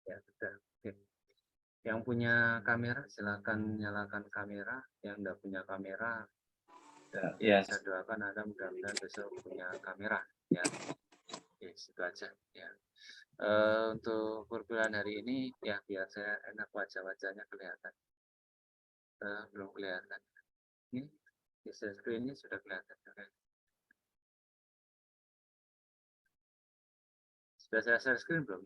Ya, sudah. Oke. Yang punya kamera silakan nyalakan kamera, yang enggak punya kamera ya, saya doakan Anda mudah-mudahan besok punya kamera ya. Oke, itu aja ya. Untuk perkuliahan hari ini ya biar saya enak wajah-wajahnya kelihatan. Belum kelihatan. Ini di share screen-nya sudah kelihatan. Oke. Sudah saya share screen belum?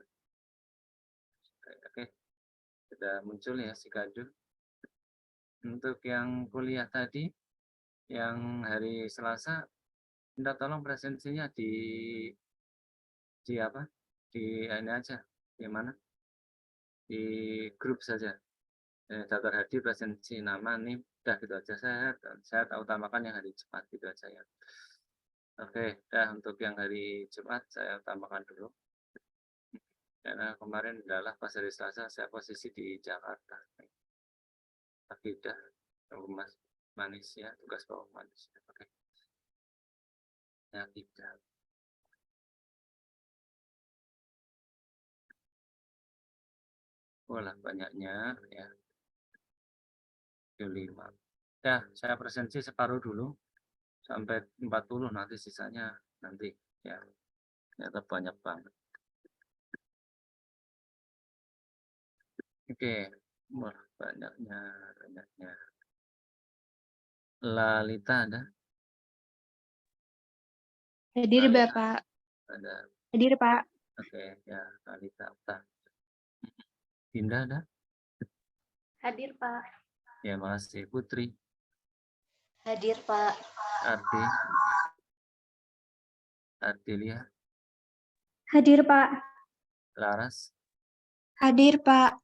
Oke. Sudah muncul ya si kado. Untuk yang kuliah tadi, yang hari Selasa, minta tolong presensinya di apa? Di ini aja. Di mana? Di grup saja. Daftar hadir presensi nama nih udah gitu aja, saya utamakan yang hari Jumat gitu aja ya. Oke, untuk yang hari Jumat saya utamakan dulu. Karena kemarin adalah pas hari Selasa saya posisi di Jakarta. Akidah Mas Manis ya, tugas bawa manis. Oke. Ya, tidak. Wah, banyaknya ya. 5. Ya, saya presensi separuh dulu sampai 40, nanti sisanya nanti ya. Ternyata banyak banget. Oke, wah banyaknya. Lalita ada? Hadir Lalita. Bapak. Ada. Hadir Pak. Oke, ya Lalita. Dinda ada? Hadir Pak. Ya, makasih. Putri. Hadir Pak. Ardi. Ardilia. Hadir Pak. Laras. Hadir Pak.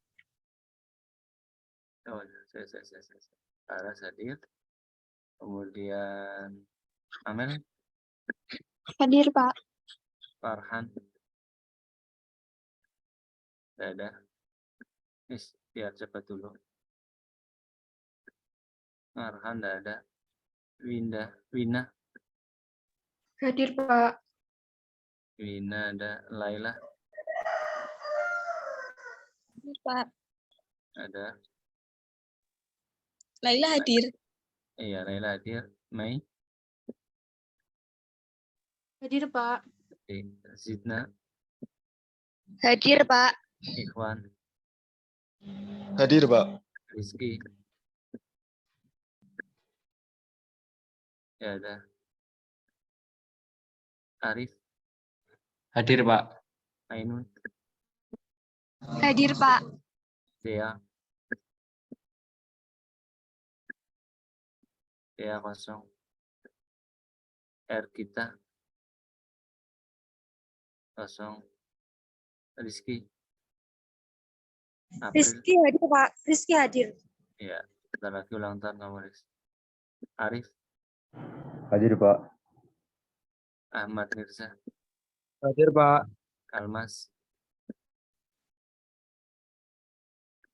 Oh, saya. Laras hadir. Kemudian Amel. Hadir Pak. Farhan. Ada. Biar cepat dulu. Farhan ada. Wina. Hadir Pak. Wina ada. Laila. Hadir Pak. Ada. Laila hadir. Iya, Laila hadir. Mei. Hadir Pak. Zidna. Hadir Pak. Ikhwan. Hadir Pak. Rizky. Ya ada. Arif. Hadir Pak. Ainun. Hadir Pak. Dea. Dea kosong. R kita. Kosong. Rizky. April. Rizky hadir Pak. Rizky hadir. Ya, bentar lagi ulang tahun kamu, Riz. Arif. Hadir Pak. Ahmad Mirza. Hadir Pak. Kalmas.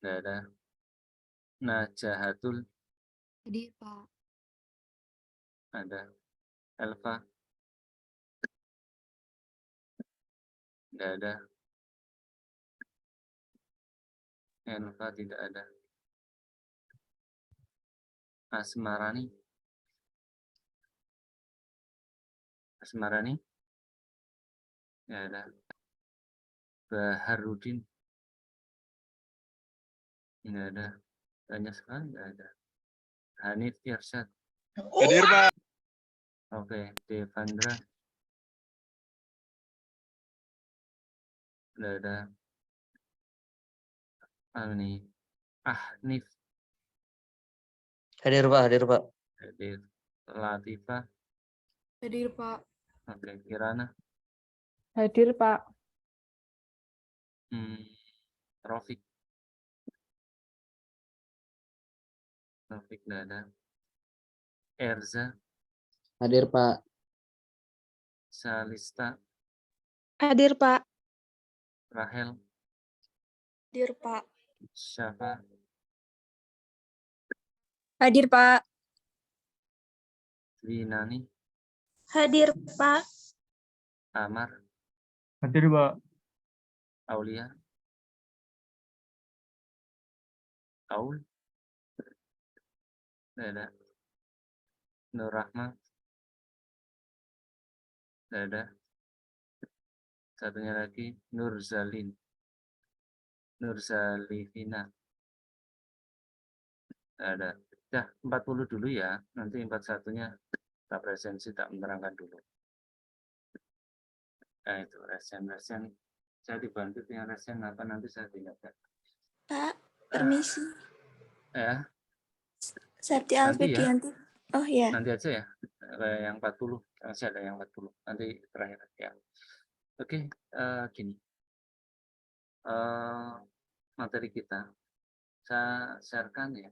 Nggak ada. Najahatul. Hadir Pak. Ada. Elva. Nggak ada. Elva tidak ada. Asmarani. Asmarani. Nggak ada. Baharudin. Nggak ada. Banyak sekali nggak ada. Hanif Irsyad. Hadir Pak. Oke, Devandra. Nggak ada. Ini. Nif. Hadir Pak, hadir Pak. Hadir. Latifah. Hadir Pak. Oke, Kirana. Hadir Pak. Rofik. Rofik nggak ada. Erza. Hadir Pak. Salista. Hadir Pak. Rahel. Hadir Pak. Syafa. Hadir Pak. Winani. Hadir Pak. Amar. Hadir Pak. Aulia. Aul, tidak ada. Nur Rahma, tidak ada. Satunya lagi Nur Zalin, Nur Zalifina, tidak ada. Ya, 40 dulu ya, nanti 41-nya tak presensi, tak menerangkan dulu. Nah itu resen. Saya dibantu dengan resen apa nanti saya tinggalkan. Pak, permisi. Ya, Septi nanti ya. Alfidianti. Oh ya. Nanti aja ya. Yang 40, masih ada yang 40. Nanti terakhir ya. Oke, gini. Materi kita saya sharekan ya.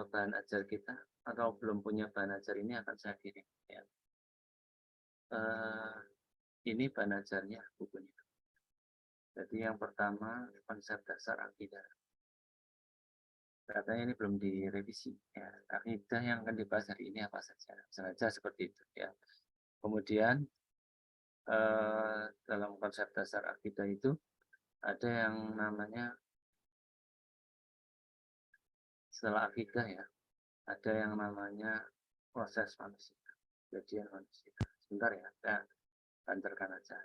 Bahan ajar kita atau belum punya bahan ajar ini akan saya kirim ya. Ini bahan ajarnya bukunya. Jadi yang pertama konsep dasar akidah. Katanya ini belum direvisi ya. Akidah yang akan dibahas hari ini apa saja. Sengaja seperti itu ya. Kemudian dalam konsep dasar akidah itu ada yang namanya setelah akidah ya. Ada yang namanya proses manusia, kejadian manusia. Sebentar ya, saya lancarkan aja.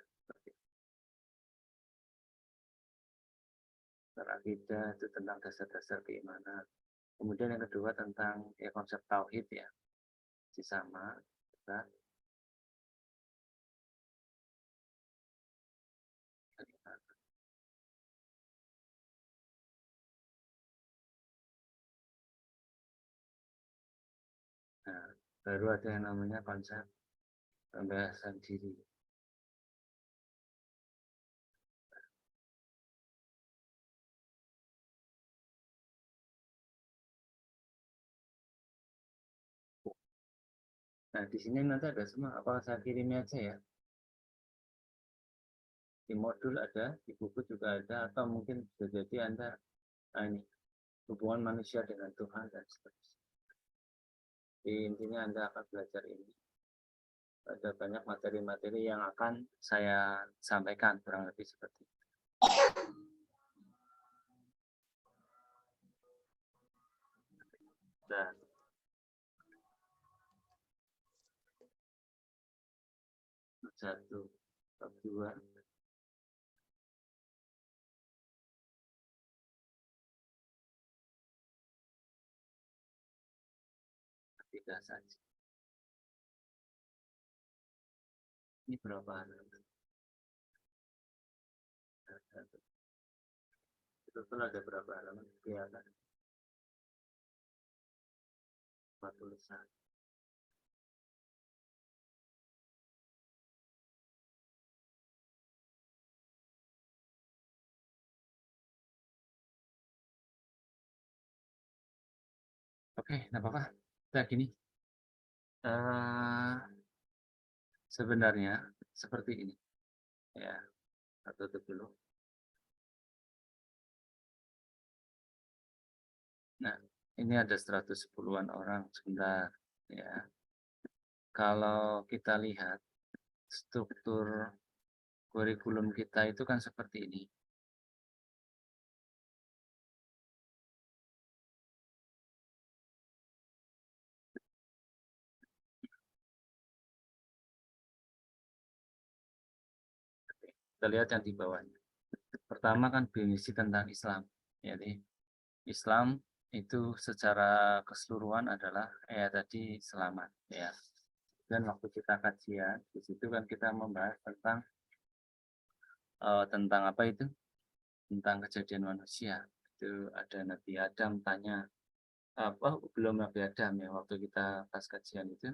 Akidah itu tentang dasar-dasar keimanan. Kemudian yang kedua tentang ya, konsep tauhid ya, sama. Nah, baru ada yang namanya konsep pembahasan diri. Nah, di sini nanti ada semua. Apa saya kirimnya aja ya? Di modul ada, di buku juga ada, atau mungkin bisa jadi Anda, ini hubungan manusia dengan Tuhan dan seterusnya. Intinya Anda akan belajar ini. Ada banyak materi-materi yang akan saya sampaikan, kurang lebih seperti itu. Dan satu, dua, tiga saja. Ini berapa halaman? Betul ada berapa halaman? Kelihatan. 41. Oke, tidak apa-apa. Nah, gini. Sebenarnya seperti ini. Ya, tutup dulu. Nah, ini ada 110-an orang sebentar. Ya, kalau kita lihat struktur kurikulum kita itu kan seperti ini. Kita lihat yang di bawahnya. Pertama kan definisi tentang Islam. Jadi Islam itu secara keseluruhan adalah tadi selamat ya. Dan waktu kita kajian di situ kan kita membahas tentang apa itu? Tentang kejadian manusia. Itu ada Nabi Adam tanya apa belum Nabi Adam ya, waktu kita pas kajian itu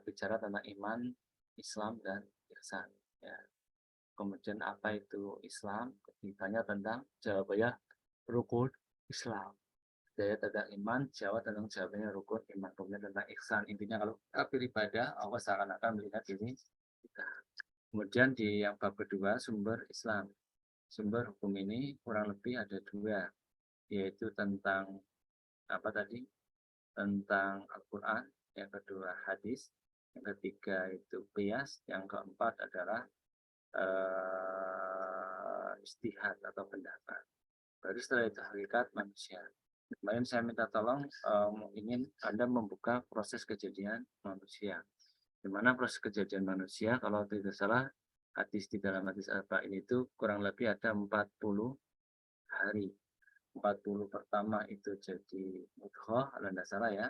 bicara tentang iman, Islam dan ihsan ya. Kemudian apa itu Islam? Ditanya tentang jawabannya rukun Islam. Saya tentang iman, jawabannya rukun iman. Kemudian tentang ihsan, intinya kalau beribadah Allah seakan-akan melihat ini kita. Kemudian di yang bab kedua sumber Islam. Sumber hukum ini kurang lebih ada dua, yaitu tentang apa tadi? Tentang Al-Quran, yang kedua hadis, yang ketiga itu qiyas, yang keempat adalah istihad atau pendapat. Baru setelah itu hakikat manusia. Kemarin saya minta tolong ingin Anda membuka proses kejadian manusia. Di mana proses kejadian manusia, kalau tidak salah, hadis di dalam hadis Arba'in itu kurang lebih ada 40 hari. 40 pertama itu jadi mudghah, kalau tidak salah ya.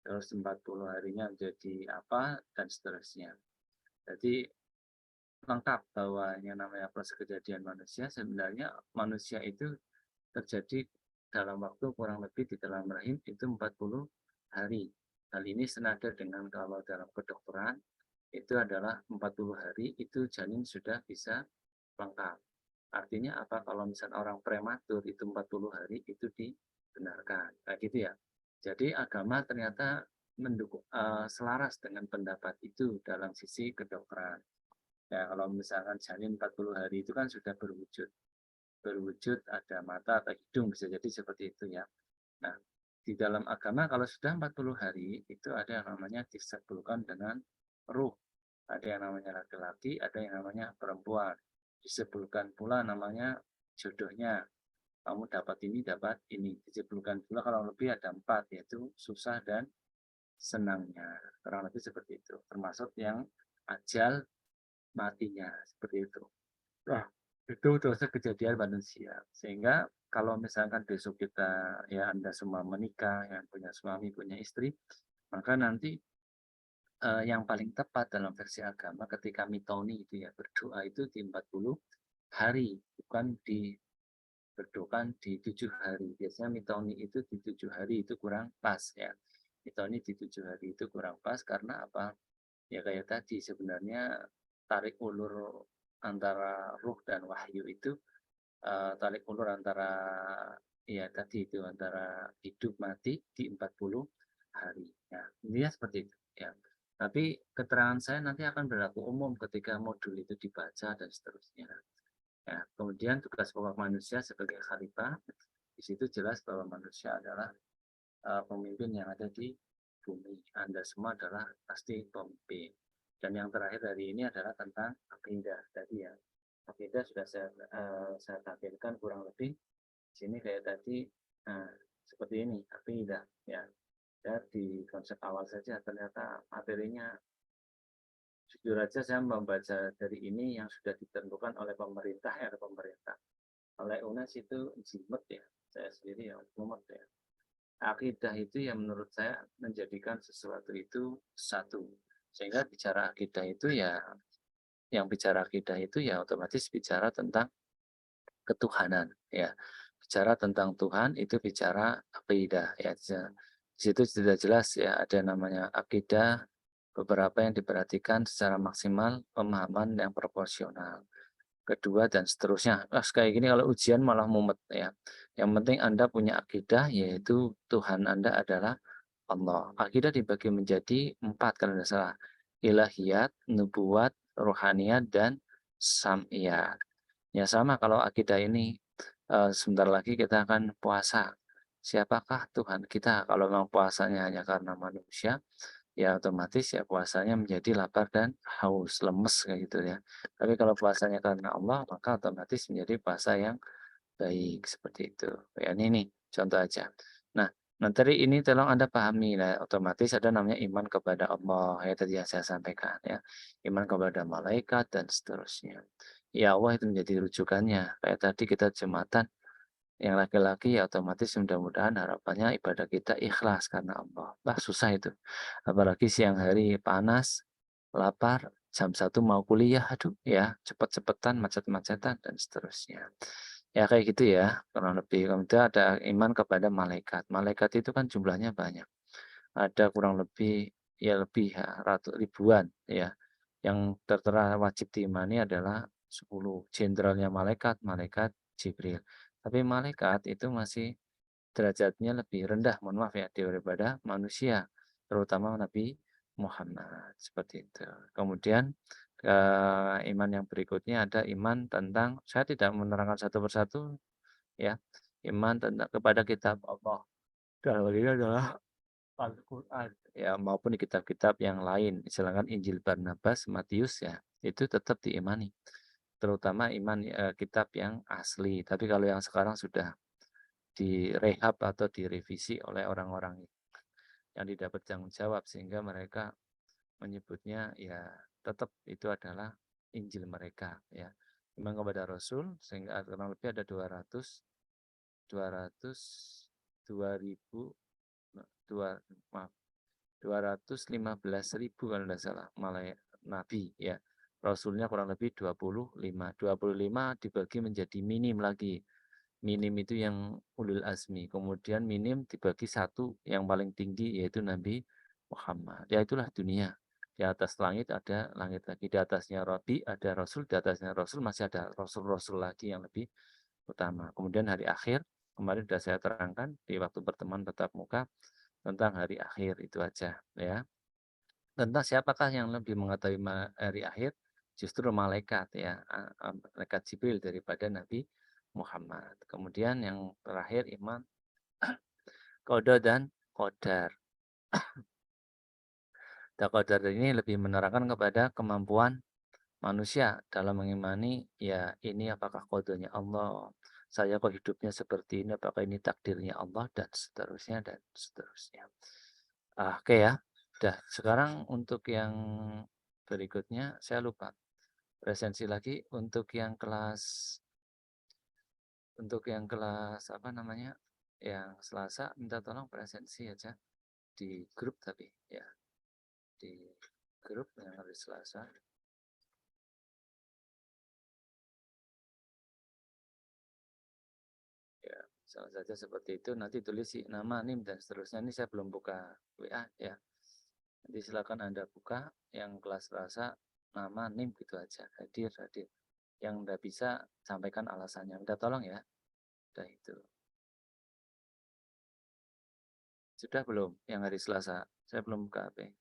Terus 40 harinya jadi apa, dan seterusnya. Jadi lengkap bahwa yang namanya proses kejadian manusia, sebenarnya manusia itu terjadi dalam waktu kurang lebih di dalam rahim itu 40 hari. Hal ini senada dengan kalau dalam kedokteran itu adalah 40 hari itu janin sudah bisa lengkap. Artinya apa? Kalau misalnya orang prematur itu 40 hari itu dibenarkan. Kayak gitu ya. Jadi agama ternyata mendukung selaras dengan pendapat itu dalam sisi kedokteran. Ya, kalau misalkan janin 40 hari itu kan sudah berwujud ada mata atau hidung, bisa jadi seperti itu ya. Nah, di dalam agama kalau sudah 40 hari itu ada yang namanya disebutkan dengan ruh. Ada yang namanya laki-laki, ada yang namanya perempuan. Disebutkan pula namanya jodohnya. Kamu dapat ini, dapat ini. Disebutkan pula kalau lebih ada 4, yaitu susah dan senangnya. Kurang lebih seperti itu. Termasuk yang ajal matinya, seperti itu. Nah, itu terus kejadian manusia. Sehingga kalau misalkan besok kita, ya Anda semua menikah, yang punya suami, punya istri, maka nanti yang paling tepat dalam versi agama ketika mitoni itu ya berdoa itu di 40 hari, bukan berdoa di 7 hari. Biasanya mitoni itu di 7 hari itu kurang pas ya. Mitoni di 7 hari itu kurang pas karena apa? Ya kayak tadi sebenarnya tarik ulur antara ruh dan wahyu itu tarik ulur antara ya tadi itu antara hidup mati di 40 hari. Ya, ini ya seperti itu ya. Tapi keterangan saya nanti akan berlaku umum ketika modul itu dibaca dan seterusnya. Ya, kemudian tugas pokok manusia sebagai khalifah, di situ jelas bahwa manusia adalah pemimpin yang ada di bumi. Anda semua adalah pasti pemimpin. Dan yang terakhir dari ini adalah tentang akidah tadi ya. Akidah sudah saya tampilkan kurang lebih di sini kayak tadi seperti ini akidah ya. Ya, di konsep awal saja ternyata materinya jujur aja saya membaca dari ini yang sudah ditentukan oleh pemerintah oleh UNES itu jimat ya, saya sendiri yang mumet ya. Akidah itu yang menurut saya menjadikan sesuatu itu satu, sehingga bicara akidah itu ya, yang bicara akidah itu ya otomatis bicara tentang ketuhanan ya. Bicara tentang Tuhan itu bicara akidah ya. Di situ sudah jelas ya ada namanya akidah, beberapa yang diperhatikan secara maksimal, pemahaman yang proporsional, kedua dan seterusnya. Kayak gini kalau ujian malah mumet ya. Yang penting Anda punya akidah yaitu Tuhan Anda adalah Allah. Akidah dibagi menjadi 4 kalau tidak salah. Ilahiyat, nubuat, rohaniyat, dan sam'iyat. Ya sama kalau akidah ini sebentar lagi kita akan puasa. Siapakah Tuhan kita? Kalau memang puasanya hanya karena manusia, ya otomatis ya puasanya menjadi lapar dan haus, lemes kayak gitu ya. Tapi kalau puasanya karena Allah, maka otomatis menjadi puasa yang baik seperti itu. Ya ini nih contoh aja. Nah, nanti ini tolong Anda pahami lah, otomatis ada namanya iman kepada Allah ya tadi yang saya sampaikan ya. Iman kepada malaikat dan seterusnya. Ya Allah itu menjadi rujukannya. Kayak tadi kita jumatan yang laki-laki ya otomatis mudah-mudahan harapannya ibadah kita ikhlas karena Allah. Bah susah itu. Apalagi siang hari panas, lapar, jam 1 mau kuliah, aduh ya cepet-cepetan, macet-macetan dan seterusnya. Ya kayak gitu ya, kurang lebih. Kemudian ada iman kepada malaikat. Malaikat itu kan jumlahnya banyak. Ada kurang lebih ya lebih ya, ribuan ya. Yang tertera wajib diimani adalah 10 jenderalnya malaikat, malaikat Jibril. Tapi malaikat itu masih derajatnya lebih rendah, mohon maaf ya, daripada manusia, terutama Nabi Muhammad, seperti itu. Kemudian iman yang berikutnya ada iman tentang, saya tidak menerangkan satu persatu ya, iman tentang kepada kitab Allah. Dalam hal ini adalah Al-Quran ya maupun di kitab-kitab yang lain, misalkan Injil Barnabas, Matius ya, itu tetap diimani. terutama iman kitab yang asli. Tapi kalau yang sekarang sudah direhab atau direvisi oleh orang-orang yang didapat tanggung jawab, sehingga mereka menyebutnya ya tetap itu adalah Injil mereka, ya. Iman kepada Rasul, sehingga kurang lebih ada 200 2000 maaf 215.000 kalau tidak salah malah nabi, ya. Rasulnya kurang lebih 25 dibagi menjadi minim lagi. Minim itu yang ulul azmi, kemudian minim dibagi satu yang paling tinggi, yaitu Nabi Muhammad. Ya itulah dunia. Di atas langit ada langit lagi, di atasnya Rabi ada Rasul, di atasnya Rasul masih ada Rasul-Rasul lagi yang lebih utama. Kemudian hari akhir, kemarin sudah saya terangkan di waktu pertemuan tatap muka tentang hari akhir, itu aja, ya. Tentang siapakah yang lebih mengetahui hari akhir? Justru malaikat, ya, malaikat Jibril daripada Nabi Muhammad. Kemudian yang terakhir iman qada dan qadar. Dan qadar ini lebih menerangkan kepada kemampuan manusia dalam mengimani, ya ini apakah qadanya Allah, saya kok hidupnya seperti ini, apakah ini takdirnya Allah, dan seterusnya dan seterusnya. Oke ya. Udah, sekarang untuk yang berikutnya saya lupa. Presensi lagi untuk yang kelas apa namanya? Yang Selasa minta tolong presensi aja di grup, tapi ya di grup yang hari Selasa. Ya, salah saja seperti itu. Nanti tulis nama, NIM dan seterusnya. Ini saya belum buka WA, ya. Nanti silakan Anda buka yang kelas Selasa, nama, NIM gitu aja. Hadir. Yang udah bisa sampaikan alasannya. Minta tolong ya. Udah itu. Sudah belum yang hari Selasa? Saya belum buka HP.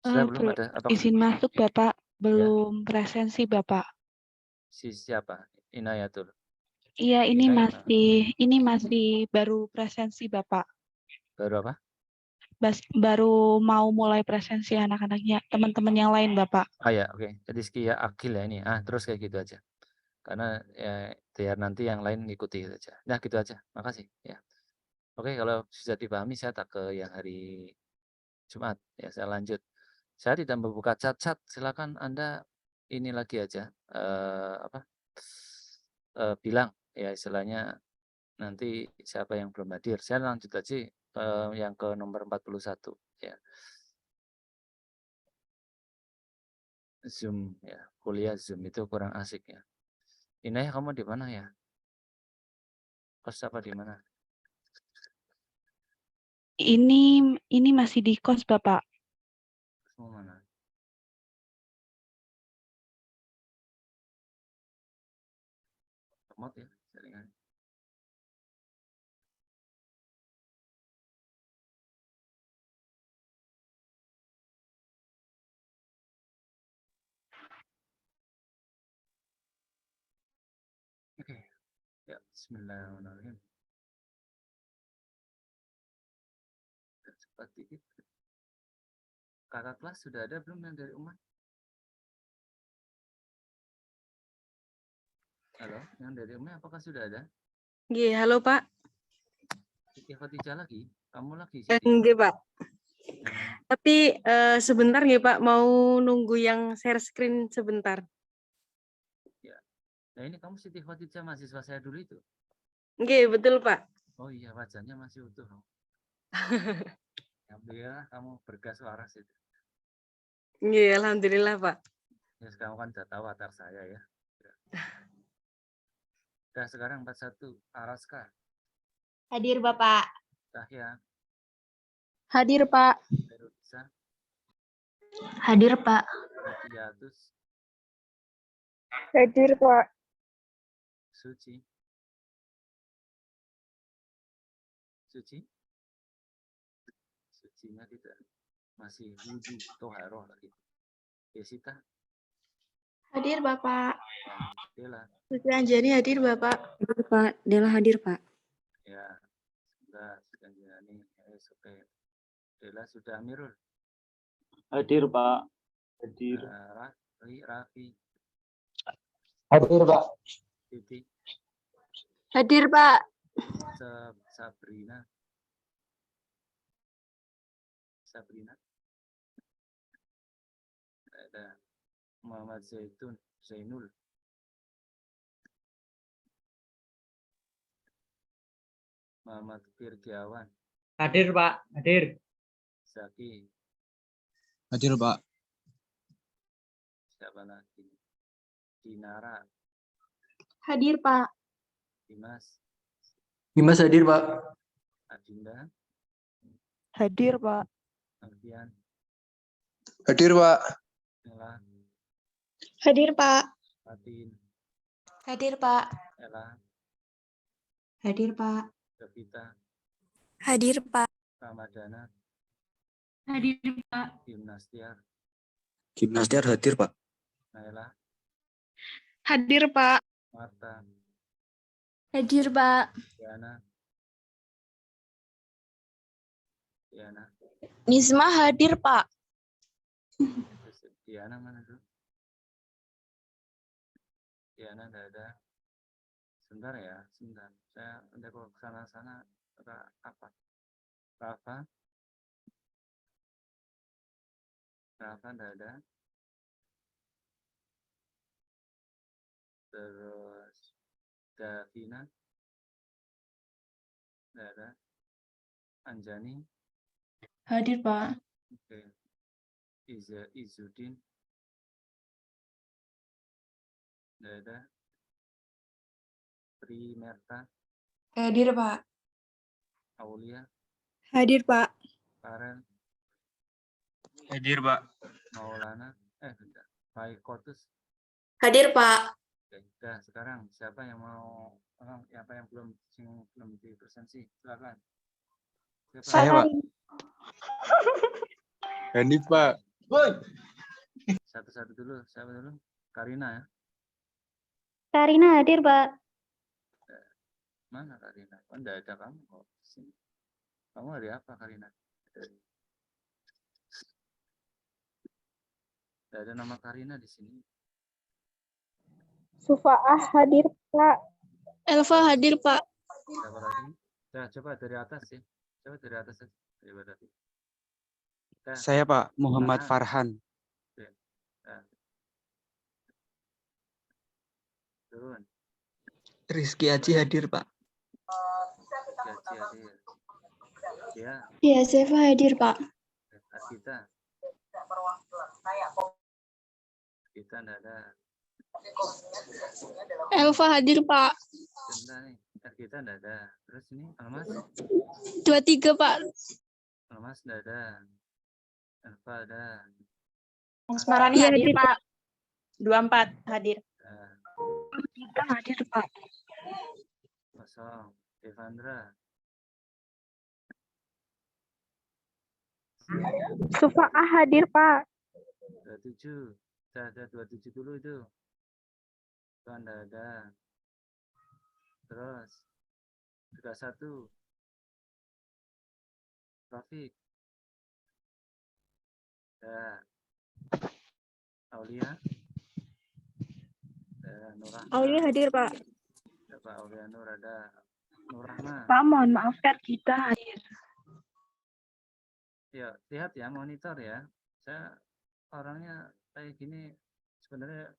Sudah belum ada? Apakah Izin masuk Bapak, ya? belum presensi Bapak. Si siapa? Inayatul. Iya, ini Inayat, masih baru presensi Bapak. baru apa? Baru mau mulai presensi anak-anaknya, teman-teman yang lain Bapak. Ya, oke. Jadi Rizky Akil ya ini. Terus kayak gitu aja. Karena ya biar nanti yang lain ngikuti saja. Nah, gitu aja. Makasih ya. Oke, kalau sudah dipahami saya tak ke yang hari Jumat, ya saya lanjut. Saya tidak membuka cat-cat, silakan Anda ini lagi aja bilang ya istilahnya nanti siapa yang belum hadir. Saya lanjut aja yang ke nomor 41 ya. Zoom ya, kuliah Zoom itu kurang asik ya. Inaya kamu di mana ya? Kos apa di mana? Ini masih di kos Bapak. Mau mana? Remote ya, jaringan. Oke, ya Bismillahirrahmanirrahim. Cepat dikit. Kakak kelas sudah ada belum yang dari Umat? Halo, yang dari Umat apakah sudah ada? Nggih, halo Pak. Siti Khadijah lagi? Kamu lagi Siti? Nggih Pak. Tapi sebentar nggih Pak, mau nunggu yang share screen sebentar. Ya. Nah ini kamu Siti Khadijah mahasiswa saya dulu itu? Nggih, betul Pak. Oh iya, wajahnya masih utuh. Alhamdulillah kamu bergas waras itu. Nggih, alhamdulillah Pak. Ya sekarang kan udah tahu watak saya ya. Udah sekarang 41 Araska, Hadir Bapak. Tahya, Hadir, Pak. Ferudisa, Hadir Pak. Nafiatus, Hadir, Pak. Suci. Sucinya tidak, masih wudhu toharoh lagi. Yesita Hadir, Bapak. dan Dela. Suci Anjani hadir, Bapak. Pak, Dela hadir, Pak. Ya, sudah Anjani. Oke. Dela sudah Amirul. Hadir Pak. Hadir. Raffi, Hadir, Pak. Titi, Hadir, Pak. Sabrina, Sabrina, ada Muhammad Zainul, Muhammad Firgiawan, Hadir, Pak. Hadir. Zaki, Hadir, Pak. siapa lagi? Dinara, Hadir, Pak. Dimas, Dimas hadir, Pak. Adinda, Hadir, Pak. Alfian, Hadir, Pak. Ella, Hadir, Pak. Fatin, Hadir, Pak. Ella, Hadir, Pak. Gavita, Hadir, Pak. Ramadana, Hadir, Pak. Gimnastiar, Gimnastiar hadir, Pak. Naila, Hadir, Pak. Marta, Hadir, Pak. Diana, Nisma hadir, Pak. terus Diana mana tuh? Diana nggak ada. Sebentar ya, sebentar. Saya udah kok kesana-sana apa? Rafa nggak ada. Terus Davina nggak ada. Anjani, Hadir, Pak. oke. Izudin nggak ada. Primerta, Hadir, Pak. Aulia, Hadir, Pak. Farel, Hadir, Pak. Maulana, bentar. Kotus. Hadir, Pak. Oke, udah sekarang siapa yang mau siapa yang belum dipresentasi? Silakan. Siapa? Saya, Pak. Hanif, Pak. Satu-satu dulu, siapa dulu? Karina ya. Karina hadir, Pak. Mana Karina? Oh, enggak ada kamu kok di sini. Kamu hari apa Karina? Enggak ada nama Karina di sini. Sufaah hadir, Pak. Elva hadir, Pak. Siapa lagi? Nah, coba dari atas ya. Coba dari atas aja. Coba tadi. Nah, Saya, Pak. Muhammad Farhan. Farhan. Nah. Turun. Rizky Aji hadir, Pak. Gaji hadir. Ya, Ya, Zefa hadir, Pak. kita. Kita enggak ada. Elva hadir, Pak. Sebentar nih. Kita enggak ada. Terus ini Almas? 23, Pak. Almas enggak ada. Alfa ada. Asmarani Iya, hadir, hadir. Pak. 24 hadir. Nah, Kita hadir, Pak. kosong. Devandra. Sufaah hadir, Pak. 27. Ada 27 dulu itu. Itu Anda ada. Terus 31. Rafiq. Ya. Aulia. Nurahma. Aulia hadir, Pak. Siapa Aulia Nur ada. Nurahma. Pak, mohon maaf, kita hadir. Ya, lihat ya monitor ya. Saya orangnya kayak gini sebenarnya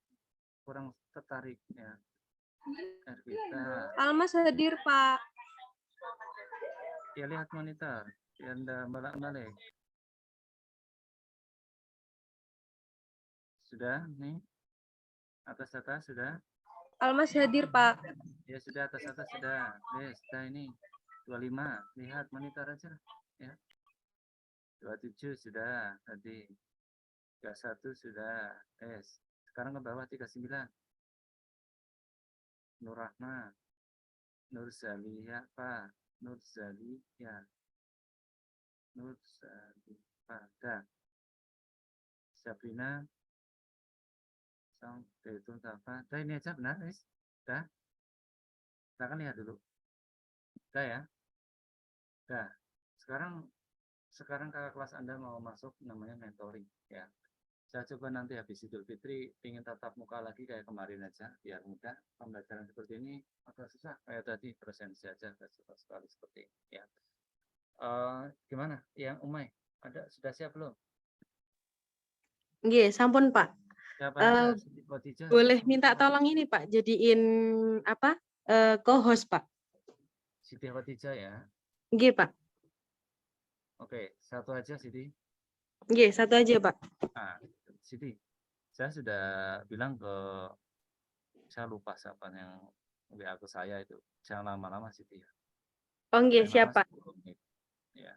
kurang tertarik ya. Kita Almas hadir, Pak. ya lihat monitor biar Anda balik. Sudah nih atas sudah. Almas hadir, Pak. Ya sudah atas sudah. Sudah ini 25. Lihat monitor aja ya. 27 sudah tadi. 31 sudah. Sekarang ke bawah 39. Nurahma. Nurzaliyah, Pak. Nurzaliyah. Nurzaliyah. Dah. Sabrina. Itu apa? Dah ini aja benar, guys. Dah. Kita akan lihat dulu. Dah ya. Dah. Sekarang kakak kelas Anda mau masuk namanya mentoring ya. Saya coba nanti habis Idul Fitri ingin tatap muka lagi kayak kemarin aja, biar mudah. Pembelajaran seperti ini agak susah kayak tadi presensi aja, agak susah sekali seperti ini. Ya. Gimana? Yang Umay, sudah siap belum? Nggih, sampun Pak. Siapa Eh, aja? Siti Khadijah. Boleh minta tolong ini Pak, jadiin apa? Co-host Pak. Siti Khadijah ya. Nggih Pak. Oke, satu aja Siti. Nggih, satu aja Pak. Nah, Siti, saya sudah bilang saya lupa siapa yang WA ke saya itu. Jangan lama-lama Siti ya. Oh nggih, Paling lama siap Pak. 10 menit. Ya,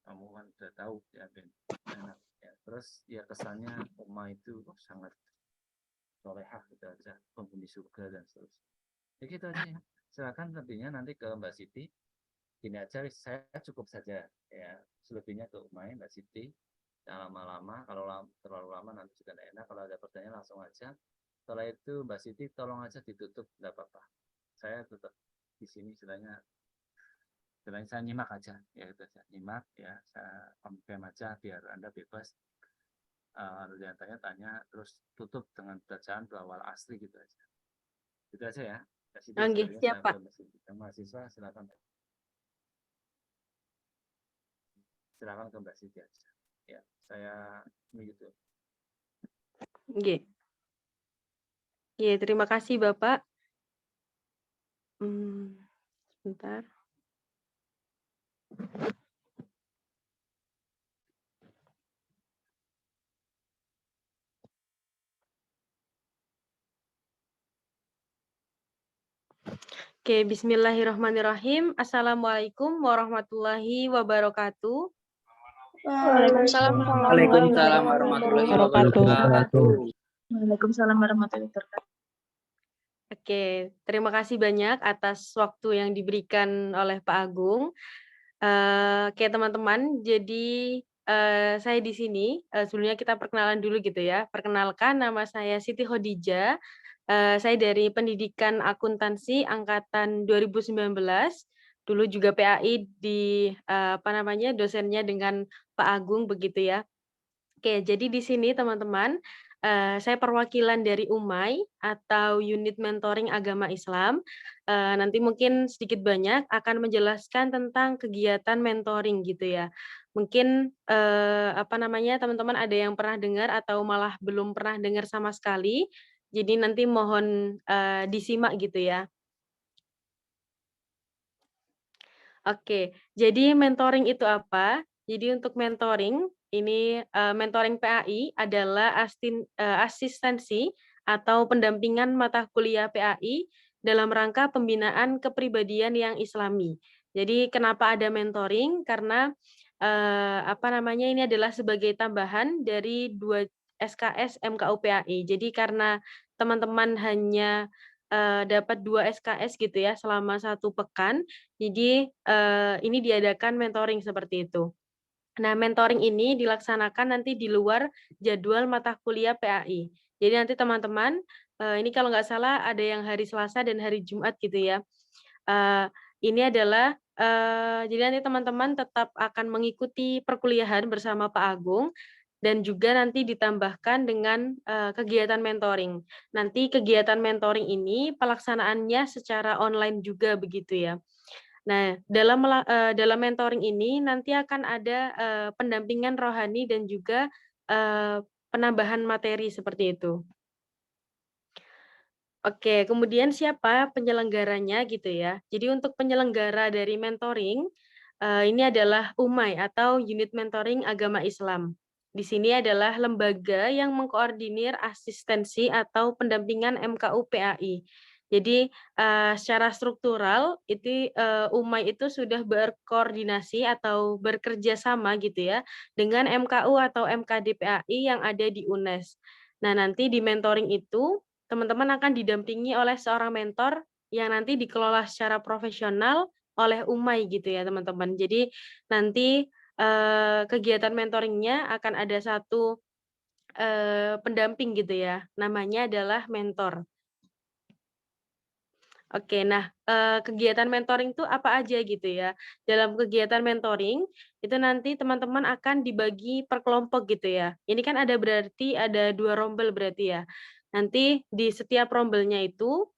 kamu kan udah tahu ya Ben. Enak. Ya. Terus ya kesannya Uma itu sangat solehah gitu aja, penghuni surga dan seterusnya. Ya gitu aja ya. Silakan lebihnya nanti ke Mbak Siti. Gini aja, saya cukup saja ya. Selebihnya ke Umay, Mbak Siti. Jangan lama-lama, kalau terlalu lama nanti juga tidak enak. Kalau ada pertanyaan langsung aja. Setelah itu Mbak Siti tolong aja ditutup, tidak apa-apa. Saya tetap di sini istilahnya saya nyimak aja ya, itu saya nyimak ya, saya konfirm aja biar Anda bebas. Ada yang tanya terus tutup dengan bacaan awal asli gitu aja. Itu aja ya. Mbak Siti, Nggih, selanjutnya siap saya Pak. ke Mbak Siti. Yang mahasiswa silakan ke Mbak Siti aja. Ya, saya begitu. Nggih. Nggih, terima kasih Bapak. Sebentar. Oke, bismillahirrahmanirrahim. Assalamualaikum warahmatullahi wabarakatuh. Waalaikumsalam Waalaikumsalam warahmatullahi wabarakatuh. Waalaikumsalam warahmatullahi wabarakatuh. Oke, terima kasih banyak atas waktu yang diberikan oleh Pak Agung. Oke teman-teman, jadi saya di sini, sebelumnya kita perkenalan dulu gitu ya. Perkenalkan, nama saya Siti Khadijah. Saya dari Pendidikan Akuntansi angkatan 2019. Dulu juga PAI di dosennya dengan Pak Agung begitu ya. Oke, jadi di sini teman-teman, saya perwakilan dari UMAI atau Unit Mentoring Agama Islam. Nanti mungkin sedikit banyak akan menjelaskan tentang kegiatan mentoring gitu ya. Mungkin teman-teman ada yang pernah dengar atau malah belum pernah dengar sama sekali. Jadi nanti mohon disimak gitu ya. Oke, jadi mentoring itu apa? Jadi untuk mentoring ini mentoring PAI adalah asistensi atau pendampingan mata kuliah PAI dalam rangka pembinaan kepribadian yang Islami. Jadi kenapa ada mentoring? Karena ini adalah sebagai tambahan dari 2 SKS MKU PAI. Jadi karena teman-teman hanya dapat 2 SKS gitu ya selama 1 pekan. Jadi ini diadakan mentoring seperti itu. Nah, mentoring ini dilaksanakan nanti di luar jadwal mata kuliah PAI. Jadi nanti teman-teman, ini kalau nggak salah ada yang hari Selasa dan hari Jumat gitu ya. Ini adalah jadi nanti teman-teman tetap akan mengikuti perkuliahan bersama Pak Agung dan juga nanti ditambahkan dengan kegiatan mentoring. Nanti kegiatan mentoring ini pelaksanaannya secara online juga begitu ya. Nah, dalam mentoring ini nanti akan ada pendampingan rohani dan juga penambahan materi seperti itu. Oke, kemudian siapa penyelenggaranya gitu ya. Jadi untuk penyelenggara dari mentoring, ini adalah UMAI atau Unit Mentoring Agama Islam. Di sini adalah lembaga yang mengkoordinir asistensi atau pendampingan MKU PAI. Jadi secara struktural itu UMAI itu sudah berkoordinasi atau bekerja sama gitu ya dengan MKU atau MKD PAI yang ada di UNES. Nah, nanti di mentoring itu teman-teman akan didampingi oleh seorang mentor yang nanti dikelola secara profesional oleh UMAI gitu ya teman-teman. Jadi nanti kegiatan mentoringnya akan ada satu pendamping gitu ya, namanya adalah mentor. Oke, nah, kegiatan mentoring itu apa aja gitu ya. Dalam kegiatan mentoring, itu nanti teman-teman akan dibagi per kelompok gitu ya. Ini kan berarti ada 2 rombel berarti ya. Nanti di setiap rombelnya itu,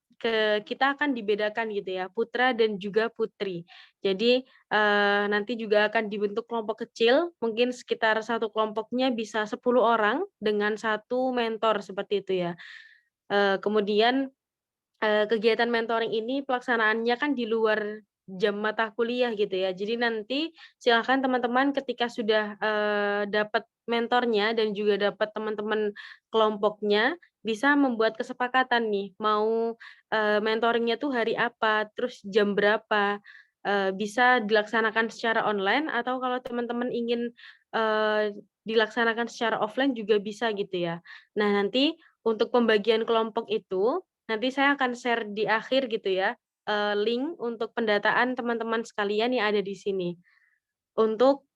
kita akan dibedakan gitu ya, putra dan juga putri. Jadi, nanti juga akan dibentuk kelompok kecil, mungkin sekitar satu kelompoknya bisa 10 orang dengan satu mentor, seperti itu ya. Kemudian kegiatan mentoring ini pelaksanaannya kan di luar jam mata kuliah gitu ya. Jadi nanti silakan teman-teman ketika sudah, dapat mentornya dan juga dapat teman-teman kelompoknya, bisa membuat kesepakatan nih, mau, mentoring-nya tuh hari apa, terus jam berapa, bisa dilaksanakan secara online atau kalau teman-teman ingin, dilaksanakan secara offline juga bisa gitu ya. Nah nanti untuk pembagian kelompok itu nanti saya akan share di akhir gitu ya, link untuk pendataan teman-teman sekalian yang ada di sini. Untuk,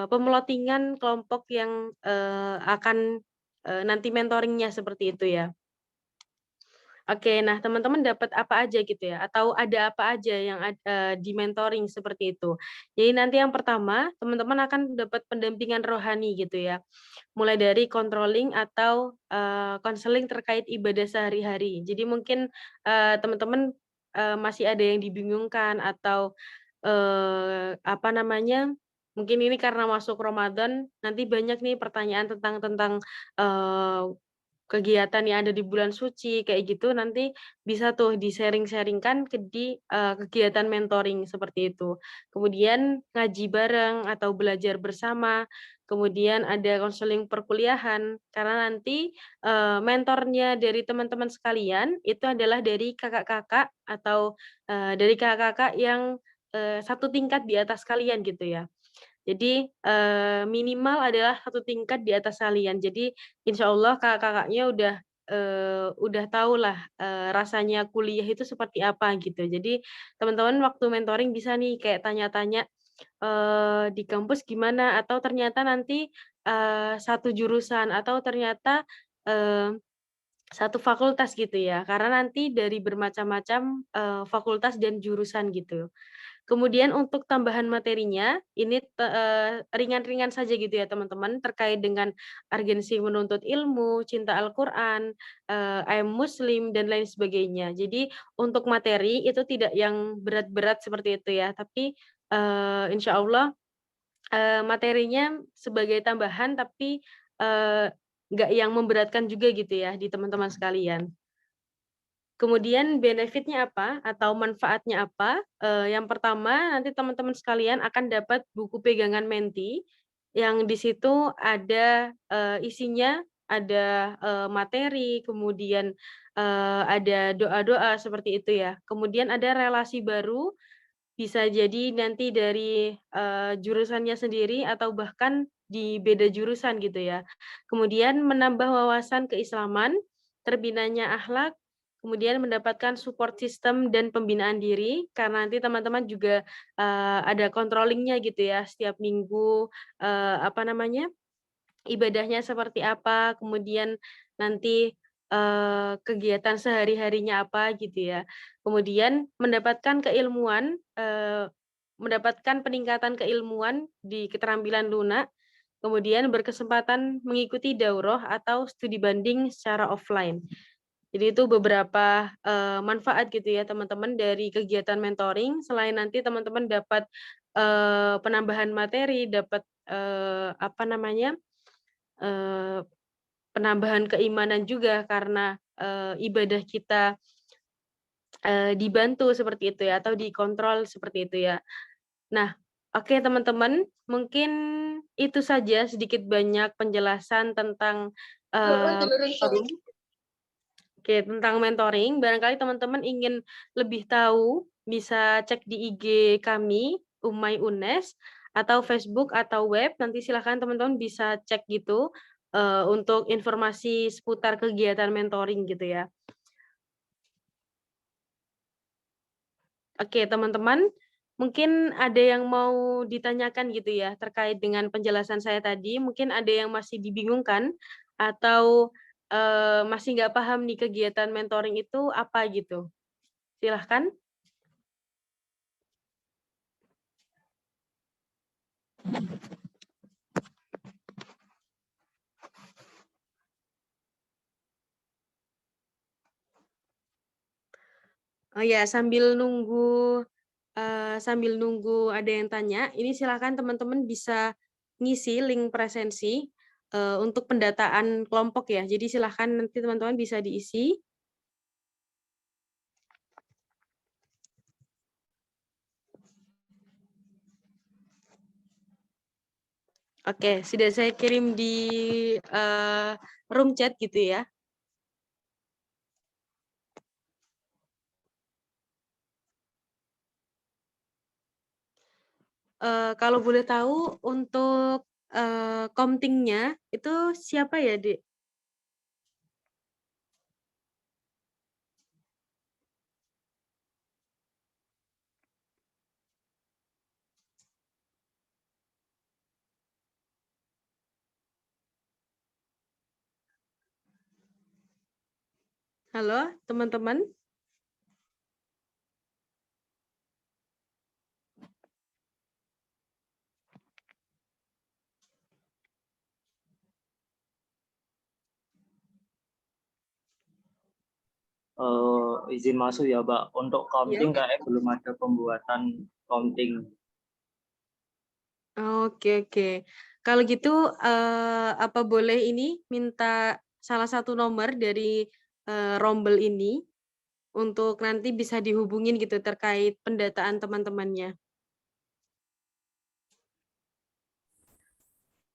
pemelotingan kelompok yang, akan, nanti mentoring-nya seperti itu ya. Oke, nah teman-teman dapat apa aja gitu ya, atau ada apa aja yang di mentoring seperti itu. Jadi nanti yang pertama, teman-teman akan dapat pendampingan rohani gitu ya, mulai dari controlling atau, konseling terkait ibadah sehari-hari. Jadi mungkin, teman-teman, masih ada yang dibingungkan atau, apa namanya, mungkin ini karena masuk Ramadan, nanti banyak nih pertanyaan tentang, eee kegiatan yang ada di bulan suci, kayak gitu, nanti bisa tuh di-sharing-sharing-kan kegiatan mentoring seperti itu. Kemudian ngaji bareng atau belajar bersama, kemudian ada konseling perkuliahan, karena nanti, mentornya dari teman-teman sekalian itu adalah dari kakak-kakak atau, dari kakak-kakak yang, satu tingkat di atas kalian gitu ya. Jadi, minimal adalah satu tingkat di atas kalian. Jadi, insya Allah kakak-kakaknya udah tahulah, rasanya kuliah itu seperti apa gitu. Jadi, teman-teman waktu mentoring bisa nih kayak tanya-tanya, di kampus gimana, atau ternyata nanti, satu jurusan, atau ternyata, eee, satu fakultas gitu ya. Karena nanti dari bermacam-macam, fakultas dan jurusan gitu. Kemudian untuk tambahan materinya, ini ringan-ringan saja gitu ya teman-teman, terkait dengan urgensi menuntut ilmu, cinta Al-Quran, I am Muslim, dan lain sebagainya. Jadi untuk materi itu tidak yang berat-berat seperti itu ya, tapi, insya Allah, materinya sebagai tambahan tapi, nggak yang memberatkan juga gitu ya di teman-teman sekalian. Kemudian benefit-nya apa atau manfaatnya apa? Yang pertama, nanti teman-teman sekalian akan dapat buku pegangan menti, yang di situ ada, isinya ada, materi, kemudian, ada doa-doa seperti itu ya. Kemudian ada relasi baru, bisa jadi nanti dari, jurusannya sendiri atau bahkan di beda jurusan gitu ya. Kemudian menambah wawasan keislaman, terbinanya akhlak, kemudian mendapatkan support system dan pembinaan diri, karena nanti teman-teman juga, ada controlling-nya gitu ya, setiap minggu, apa namanya, ibadahnya seperti apa, kemudian nanti, kegiatan sehari-harinya apa gitu ya. Kemudian mendapatkan peningkatan keilmuan di keterampilan lunak, kemudian berkesempatan mengikuti daurah atau studi banding secara offline. Jadi itu beberapa, manfaat gitu ya teman-teman dari kegiatan mentoring, selain nanti teman-teman dapat, penambahan materi, dapat, apa namanya, Eee, penambahan keimanan juga karena, ibadah kita, dibantu seperti itu ya, atau dikontrol seperti itu ya. Nah, oke teman-teman, mungkin itu saja sedikit banyak penjelasan tentang, mentoring. Oke, tentang mentoring, barangkali teman-teman ingin lebih tahu, bisa cek di IG kami, Umay UNES, atau Facebook atau web, nanti silahkan teman-teman bisa cek gitu, untuk informasi seputar kegiatan mentoring gitu ya. Oke, teman-teman, mungkin ada yang mau ditanyakan gitu ya, terkait dengan penjelasan saya tadi, mungkin ada yang masih dibingungkan, atau, masih nggak paham nih kegiatan mentoring itu apa gitu? Silahkan. Oh ya, sambil nunggu ada yang tanya, ini silakan teman-teman bisa ngisi link presensi untuk pendataan kelompok ya. Jadi silakan nanti teman-teman bisa diisi. Oke, sudah saya kirim di room chat gitu ya. Kalau boleh tahu untuk komtingnya itu siapa ya, Dek? Halo, teman-teman? Izin masuk ya, Mbak. Untuk counting kayaknya belum ada pembuatan counting. Oke, oke. Kalau gitu, apa boleh ini minta salah satu nomor dari rombel ini untuk nanti bisa dihubungin gitu terkait pendataan teman-temannya.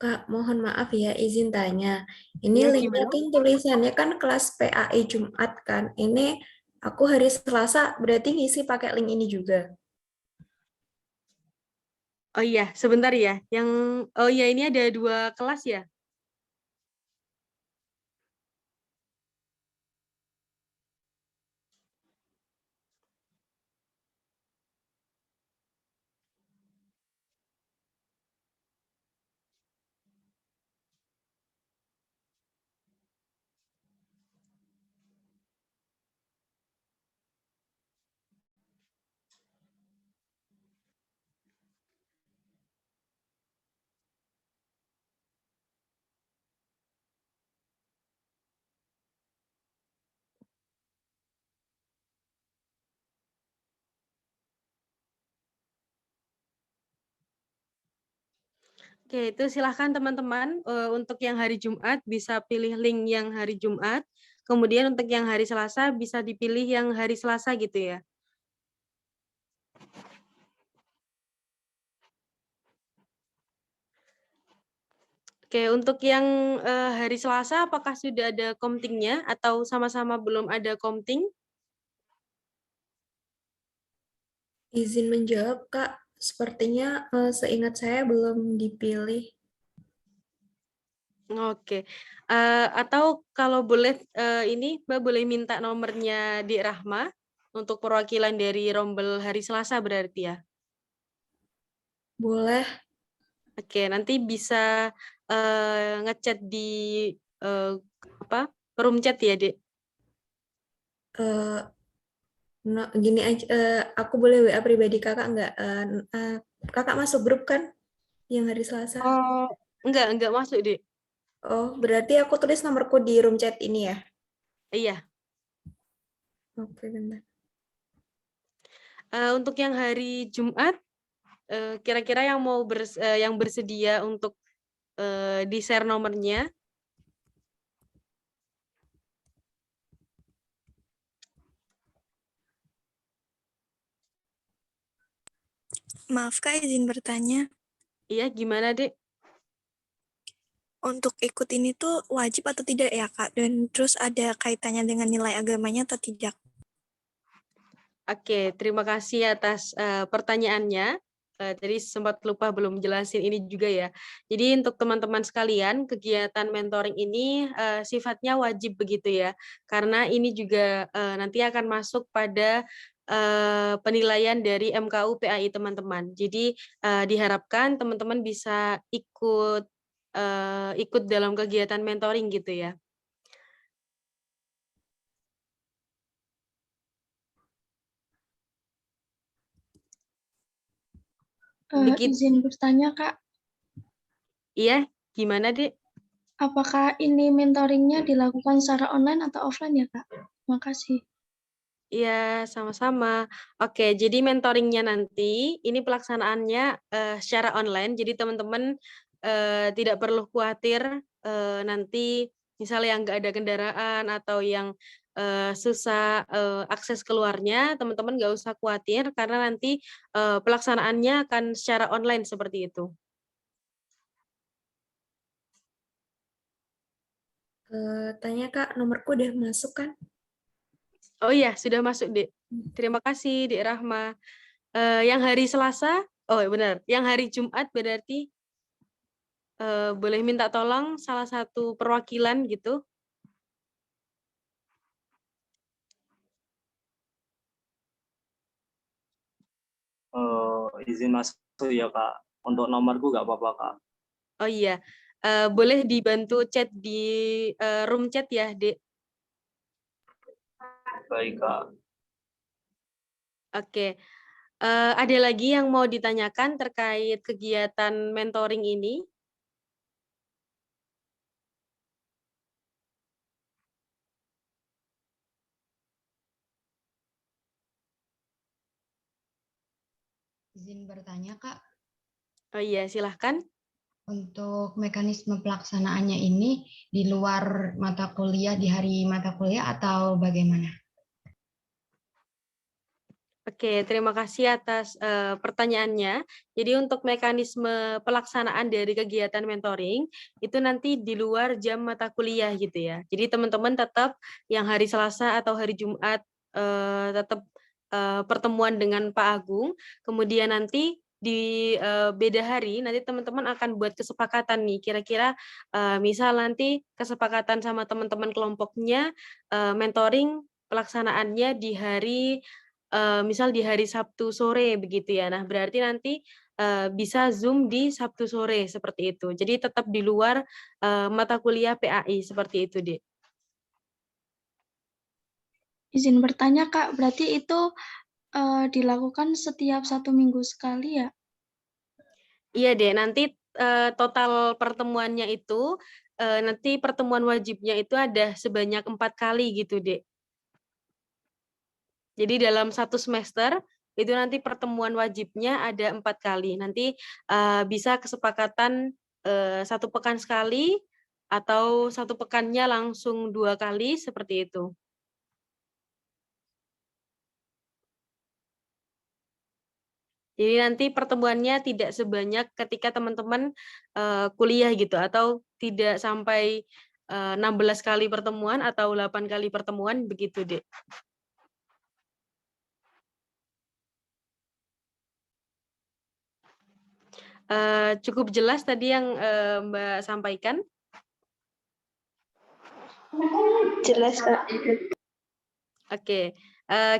Kak, mohon maaf ya, izin tanya. Ini Ya, linknya gimana? kan tulisannya kan kelas PAI Jumat kan. Ini aku hari Selasa berarti ngisi pakai link ini juga. Oh iya, sebentar ya. Oh iya, ini ada 2 kelas ya? Oke, itu silahkan teman-teman untuk yang hari Jumat bisa pilih link yang hari Jumat, kemudian untuk yang hari Selasa bisa dipilih yang hari Selasa gitu ya. Oke, untuk yang hari Selasa apakah sudah ada komtingnya atau sama-sama belum ada komting? Izin menjawab, Kak. Sepertinya seingat saya belum dipilih. Oke, atau kalau boleh ini Mbak boleh minta nomornya di Rahma untuk perwakilan dari rombel hari Selasa berarti ya? Boleh. Oke, nanti bisa ngechat di apa room chat ya, Dek? eh, Gini aja, aku boleh WA pribadi kakak nggak? Kakak masuk grup kan yang hari Selasa? Oh, enggak masuk, Dek. Oh, berarti aku tulis nomorku di room chat ini ya? Iya, Oke, bentar. untuk yang hari Jumat, kira-kira yang mau yang bersedia untuk di-share nomornya. Maaf Kak, izin bertanya. Iya, gimana, Dek? Untuk ikut ini tuh wajib atau tidak ya Kak? Dan terus ada kaitannya dengan nilai agamanya atau tidak? Oke, terima kasih atas pertanyaannya. Tadi sempat lupa belum jelasin ini juga ya. Jadi untuk teman-teman sekalian, kegiatan mentoring ini sifatnya wajib begitu ya. Karena ini juga nanti akan masuk pada penilaian dari MKU PAI teman-teman. Jadi diharapkan teman-teman bisa ikut dalam kegiatan mentoring gitu ya. Dikit. Izin bertanya, Kak, Iya, gimana, Dek? apakah ini mentoringnya dilakukan secara online atau offline ya, Kak? Makasih. Iya, sama-sama. Oke, jadi mentoringnya nanti, ini pelaksanaannya secara online, jadi teman-teman tidak perlu khawatir nanti misalnya yang nggak ada kendaraan atau yang susah akses keluarnya, teman-teman nggak usah khawatir karena nanti pelaksanaannya akan secara online seperti itu. Tanya Kak, nomorku udah masuk kan? Oh iya, sudah masuk, Dek. Terima kasih, Dek Rahma. Yang hari Selasa, oh benar, yang hari Jumat berarti boleh minta tolong salah satu perwakilan gitu. Izin masuk ya Kak. Untuk nomorku nggak apa-apa Kak. Oh iya, boleh dibantu chat di room chat ya, Dek. Baik Kak. Oke. Ada lagi yang mau ditanyakan terkait kegiatan mentoring ini? Izin bertanya, Kak, Oh iya, silahkan. untuk mekanisme pelaksanaannya ini di luar mata kuliah, di hari mata kuliah atau bagaimana? Oke, terima kasih atas pertanyaannya. Jadi untuk mekanisme pelaksanaan dari kegiatan mentoring itu nanti di luar jam mata kuliah gitu ya. Jadi teman-teman tetap yang hari Selasa atau hari Jumat tetap pertemuan dengan Pak Agung. Kemudian nanti di beda hari nanti teman-teman akan buat kesepakatan nih. Kira-kira misal nanti kesepakatan sama teman-teman kelompoknya mentoring pelaksanaannya di hari misal di hari Sabtu sore begitu ya. Nah, berarti nanti bisa Zoom di Sabtu sore seperti itu. Jadi tetap di luar mata kuliah PAI seperti itu, Dek. Izin bertanya, Kak, berarti itu dilakukan setiap 1 minggu sekali ya? Iya, Dek. Nanti total pertemuannya itu nanti pertemuan wajibnya itu ada sebanyak 4 kali gitu, Dek. Jadi dalam 1 semester itu nanti pertemuan wajibnya ada 4 kali. Nanti bisa kesepakatan 1 pekan sekali atau 1 pekannya langsung 2 kali seperti itu. Jadi nanti pertemuannya tidak sebanyak ketika teman-teman kuliah gitu atau tidak sampai 16 kali pertemuan atau 8 kali pertemuan begitu, Dek. Cukup jelas tadi yang Mbak sampaikan? Jelas, Kak. Oke,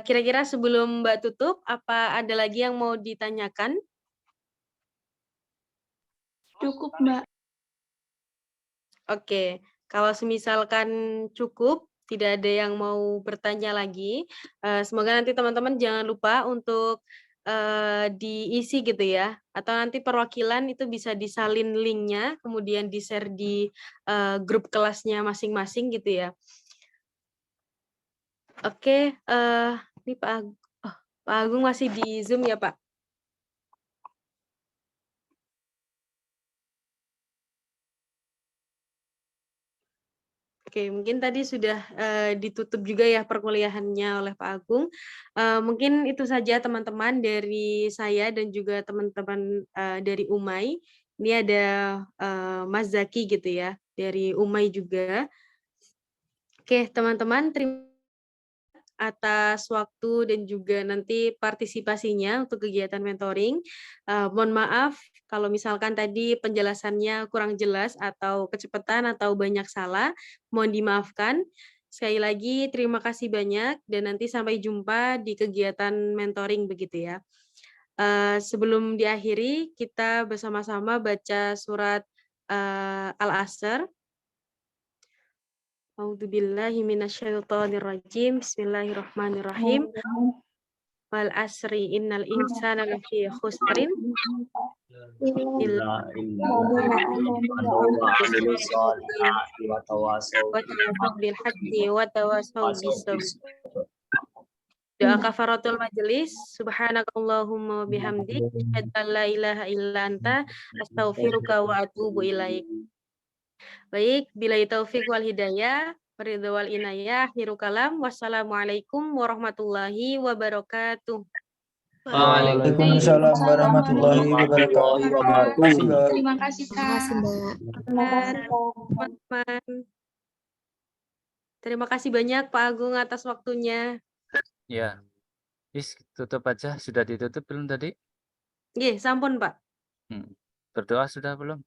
kira-kira sebelum Mbak tutup, apa ada lagi yang mau ditanyakan? Cukup, Mbak. Oke, kalau semisalkan cukup, tidak ada yang mau bertanya lagi, semoga nanti teman-teman jangan lupa untuk diisi gitu ya, atau nanti perwakilan itu bisa disalin linknya, kemudian di-share di grup kelasnya masing-masing gitu ya. Oke, ini Pak Agung masih di Zoom ya, Pak? Oke, mungkin tadi sudah ditutup juga ya perkuliahannya oleh Pak Agung. Mungkin itu saja teman-teman dari saya dan juga teman-teman dari UMAI. Ini ada Mas Zaki gitu ya, dari UMAI juga. Oke, teman-teman, terima atas waktu dan juga nanti partisipasinya untuk kegiatan mentoring. Mohon maaf kalau misalkan tadi penjelasannya kurang jelas atau kecepatan atau banyak salah, mohon dimaafkan. Sekali lagi terima kasih banyak dan nanti sampai jumpa di kegiatan mentoring begitu ya. Sebelum diakhiri, kita bersama-sama baca surat Al-Asr. A'udzubillahi minasyaitonirrajim. Bismillahirrahmanirrahim. wal asri innal insana lafi khusrin illa wa tawasaw bil haqqi wa tawasaw bis sabr. Doa kafaratul majelis, subhanakallahumma wa bihamdik, asyhadu an la ilaha illa anta, astaghfiruka wa atubu ilaik. Baik, billahi taufik wal hidayah, waridho wal inayah, akhirul kalam, wassalamualaikum warahmatullahi wabarakatuh. Waalaikumsalam warahmatullahi wabarakatuh. Terima kasih, Terima kasih, Kak. Mbak. Teman-teman. Terima kasih banyak Pak Agung atas waktunya. Ya, tutup aja. Sudah ditutup belum tadi? Nggih, sampun Pak. Berdoa sudah belum?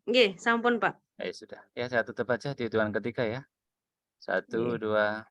Nggih, sampun Pak. Sudah. Ya, saya tutup aja di hitungan ketiga ya. 1, 2,